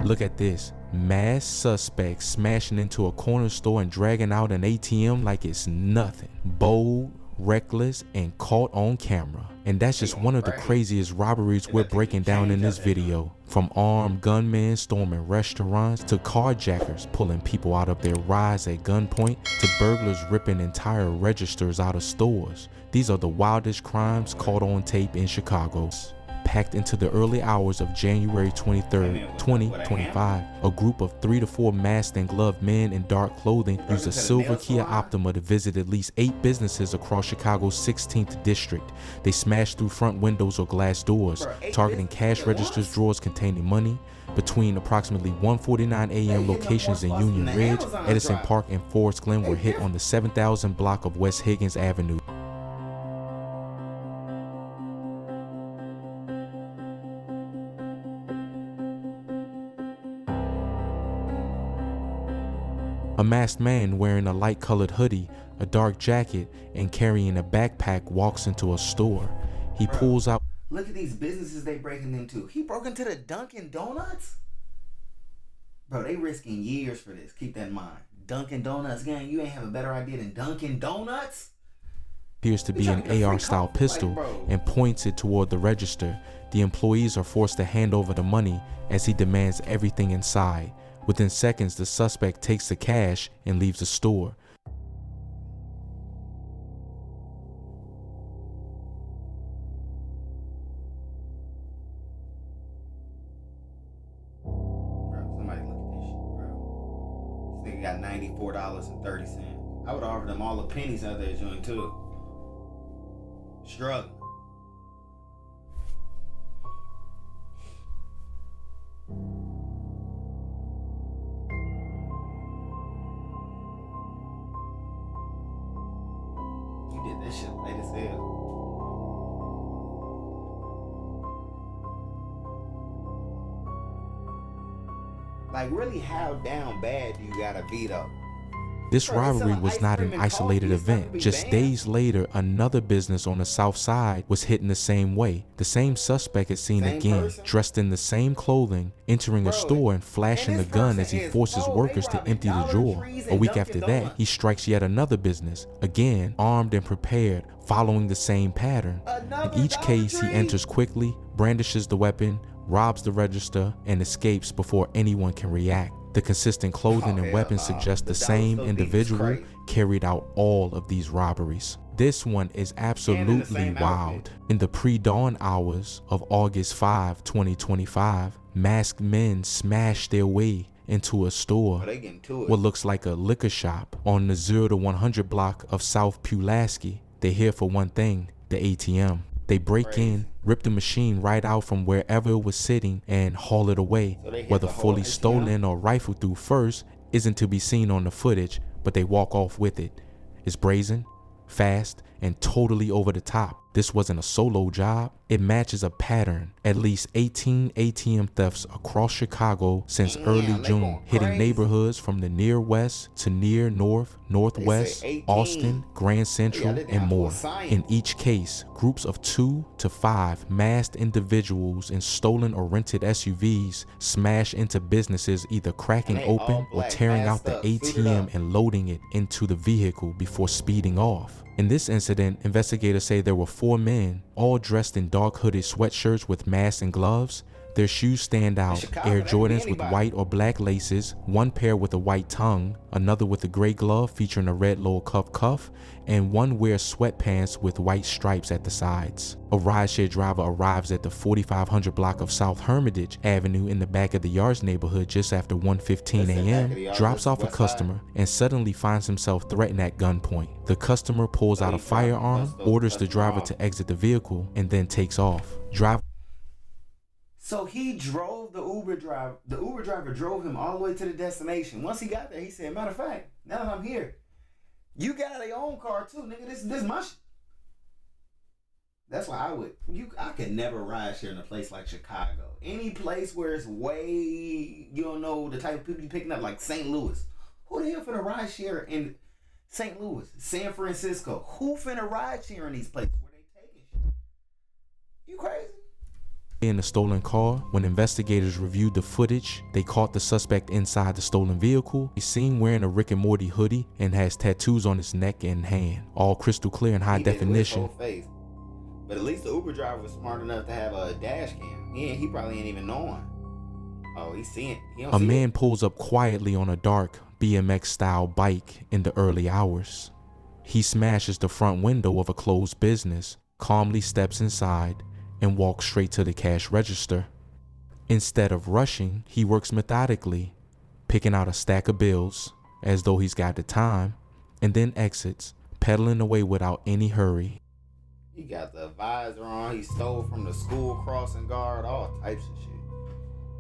Look at this. Mass suspects smashing into a corner store and dragging out an ATM like it's nothing. Bold, reckless, and caught on camera. And that's just one of the craziest robberies we're breaking down in this video. From armed gunmen storming restaurants, to carjackers pulling people out of their rides at gunpoint, to burglars ripping entire registers out of stores. These are the wildest crimes caught on tape in Chicago. Packed into the early hours of January 23rd, 2025, a group of 3 to 4 masked and gloved men in dark clothing used a silver Kia Optima to visit at least 8 businesses across Chicago's 16th district. They smashed through front windows or glass doors, targeting cash registers, drawers containing money. Between approximately 1:49 a.m. locations in Union Ridge, Edison Park, and Forest Glen were hit on the 7000 block of West Higgins Avenue. A masked man wearing a light-colored hoodie, a dark jacket, and carrying a backpack walks into a store. He pulls out. Look at these businesses they breaking into. He broke into the Dunkin' Donuts? Bro, they risking years for this. Keep that in mind. Dunkin' Donuts, gang, you ain't have a better idea than Dunkin' Donuts? Appears to be an AR-style pistol and points it toward the register. The employees are forced to hand over the money as he demands everything inside. Within seconds, the suspect takes the cash and leaves the store. Bro, somebody look at this shit, bro. This nigga got $94.30. I would offer them all the pennies out there joint too. Struggling. That shit late as hell. Like, really, how down bad do you gotta be though? This robbery was not an isolated event. Just days later, another business on the south side was hit in the same way. The same suspect is seen again, dressed in the same clothing, entering a store and flashing the gun as he forces workers to empty the drawer. A week after that, he strikes yet another business, again armed and prepared, following the same pattern. In each case, he enters quickly, brandishes the weapon, robs the register, and escapes before anyone can react. The consistent clothing and weapons suggest the same individual carried out all of these robberies. This one is absolutely wild. In the pre-dawn hours of August 5, 2025, masked men smashed their way into a store, what looks like a liquor shop, on the 0 to 100 block of South Pulaski. They're here for one thing, the ATM. They break in, rip the machine right out from wherever it was sitting, and haul it away. Whether fully stolen or rifled through first isn't to be seen on the footage, but they walk off with it. It's brazen, fast, and totally over the top. This wasn't a solo job. It matches a pattern. At least 18 ATM thefts across Chicago since early June, hitting neighborhoods from the near west to near north, northwest, Austin, Grand Central, and more. In each case, groups of 2 to 5 masked individuals in stolen or rented SUVs smash into businesses, either cracking open or tearing out the ATM and loading it into the vehicle before speeding off. In this incident, investigators say there were 4 men, all dressed in dark hooded sweatshirts with masks and gloves. Their shoes stand out, Air Jordans with white or black laces, one pair with a white tongue, another with a gray glove featuring a red lower cuff, and one wears sweatpants with white stripes at the sides. A rideshare driver arrives at the 4500 block of South Hermitage Avenue in the back of the Yards neighborhood just after 1:15 a.m., drops off a customer, and suddenly finds himself threatened at gunpoint. The customer pulls out a firearm, orders the driver to exit the vehicle, and then takes off. So he drove the Uber driver drove him all the way to the destination. Once he got there, he said, matter of fact, now that I'm here, you got your own car too, nigga. This my shit. That's why I could never ride share in a place like Chicago. Any place where it's way, you don't know the type of people you picking up, like St. Louis. Who the hell finna ride share in St. Louis, San Francisco? Who finna ride share in these places where they taking shit? You crazy? In the stolen car, when investigators reviewed the footage, they caught the suspect inside the stolen vehicle. He's seen wearing a Rick and Morty hoodie and has tattoos on his neck and hand, all crystal clear and high definition. His whole face. But at least the Uber driver was smart enough to have a dash cam. He probably ain't even knowing. Oh, he's seeing. A man pulls up quietly on a dark BMX-style bike in the early hours. He smashes the front window of a closed business, calmly steps inside, and walks straight to the cash register. Instead of rushing, he works methodically, picking out a stack of bills as though he's got the time, and then exits, pedaling away without any hurry. He got the visor on, he stole from the school crossing guard, all types of shit.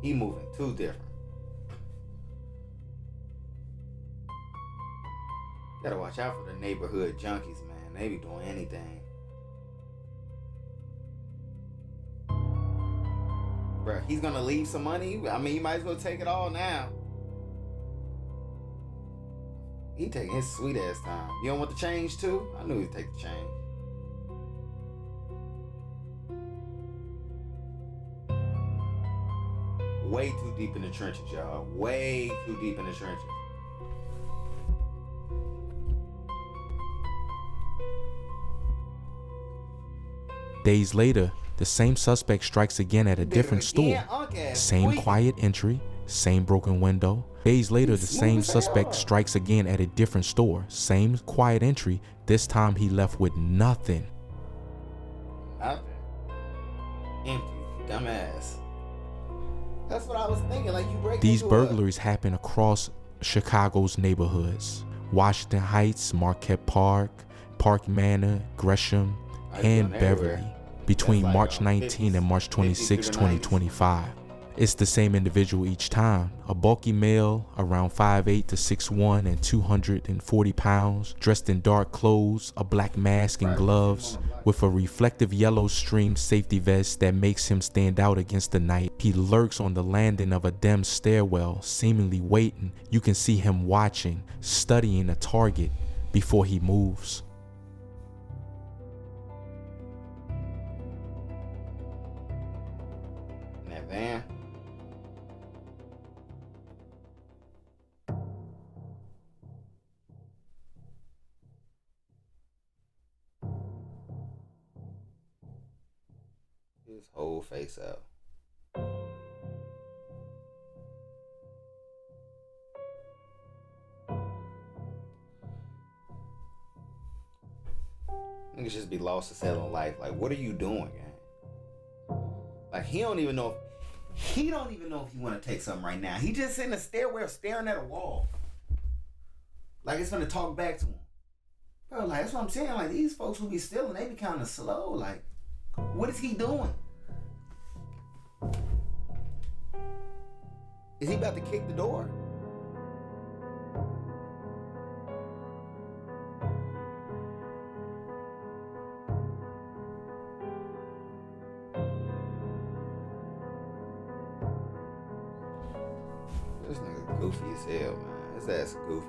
He moving too different. Gotta watch out for the neighborhood junkies, man. They be doing anything. Bruh, he's gonna leave some money. I mean, you might as well take it all now. He taking his sweet ass time. You don't want the change too? I knew he'd take the change. Way too deep in the trenches, y'all. Way too deep in the trenches. Days later, the same suspect strikes again at a different store. Same quiet entry, same broken window. Days later, the same suspect strikes again at a different store. Same quiet entry. This time he left with nothing. Nothing. Empty, dumbass. That's what I was thinking. Like, you break. These burglaries happen across Chicago's neighborhoods: Washington Heights, Marquette Park, Park Manor, Gresham, and Beverly, between March 19 and March 26, 2025. It's the same individual each time, a bulky male around 5'8" to 6'1" and 240 pounds, dressed in dark clothes, a black mask and gloves, with a reflective yellow streamed safety vest that makes him stand out against the night. He lurks on the landing of a dim stairwell, seemingly waiting. You can see him watching, studying a target before he moves. That van. His whole face out. Niggas just be lost to selling life. Like, what are you doing, gang? Like, he don't even know if he want to take something right now. He just in the stairwell staring at a wall. Like, it's gonna talk back to him. Bro, like, that's what I'm saying. Like, these folks who be stealing, they be kind of slow. Like, what is he doing? Is he about to kick the door? This nigga goofy as hell, man. His ass goofy.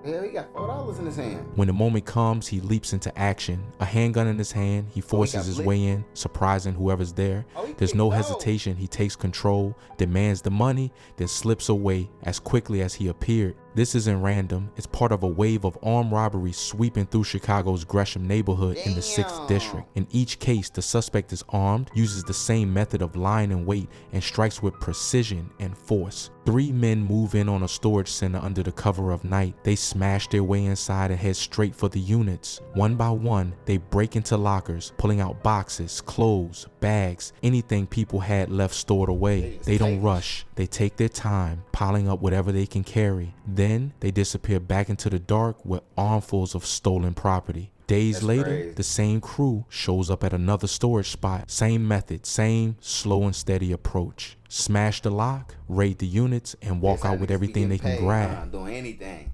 Hell, he got $4 in his hand. When the moment comes, he leaps into action. A handgun in his hand, he forces his way in, surprising whoever's there. There's no hesitation. He takes control, demands the money, then slips away as quickly as he appeared. This isn't random. It's part of a wave of armed robberies sweeping through Chicago's Gresham neighborhood in the 6th district. In each case, the suspect is armed, uses the same method of lying in wait, and strikes with precision and force. 3 men move in on a storage center under the cover of night. They smash their way inside and head straight for the units. One by one, they break into lockers, pulling out boxes, clothes, bags, anything people had left stored away. They don't rush. They take their time, piling up whatever they can carry. Then they disappear back into the dark with armfuls of stolen property. Days later, the same crew shows up at another storage spot. Same method, same slow and steady approach. Smash the lock, raid the units, and walk out with everything they can grab. Not doing anything.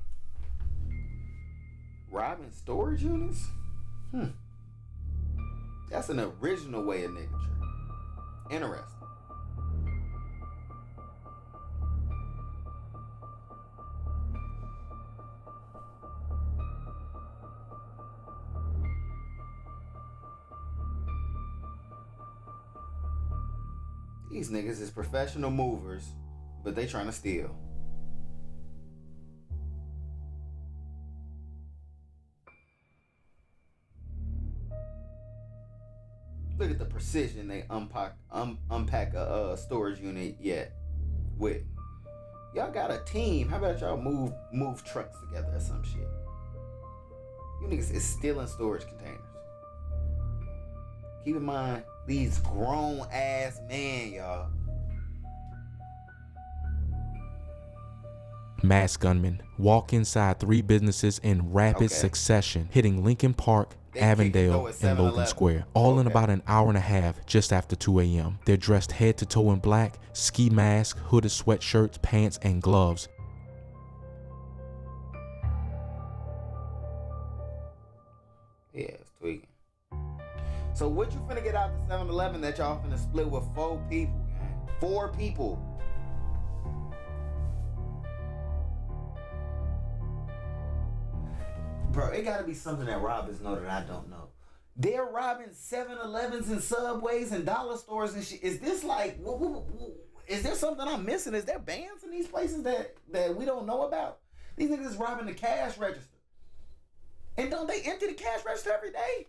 Robbing storage units? That's an original way of nigga trick. Interesting. These niggas is professional movers, but they trying to steal. Look at the precision they unpack a storage unit with. Y'all got a team. How about y'all move trucks together or some shit? You niggas is stealing storage containers. Keep in mind, these grown ass men, y'all. Mass gunmen walk inside 3 businesses in rapid succession, hitting Lincoln Park, Avondale, and Logan Square, all in about an hour and a half just after 2 a.m. They're dressed head to toe in black, ski masks, hooded sweatshirts, pants, and gloves. Yeah, it's tweaking. So what you finna get out the 7-Eleven that y'all finna split with 4 people, man? 4 people. Bro, it gotta be something that robbers know that I don't know. They're robbing 7-Elevens and Subways and dollar stores and shit. Is this like, is there something I'm missing? Is there bans in these places that we don't know about? These niggas robbing the cash register. And don't they empty the cash register every day?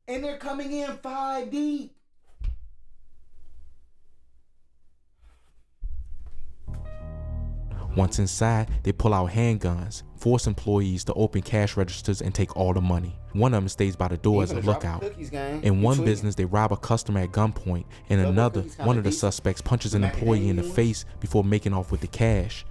And they're coming in 5 deep. Once inside, they pull out handguns, force employees to open cash registers and take all the money. One of them stays by the door as a lookout. In one business, they rob a customer at gunpoint. In another, one of the suspects punches an employee in the face before making off with the cash.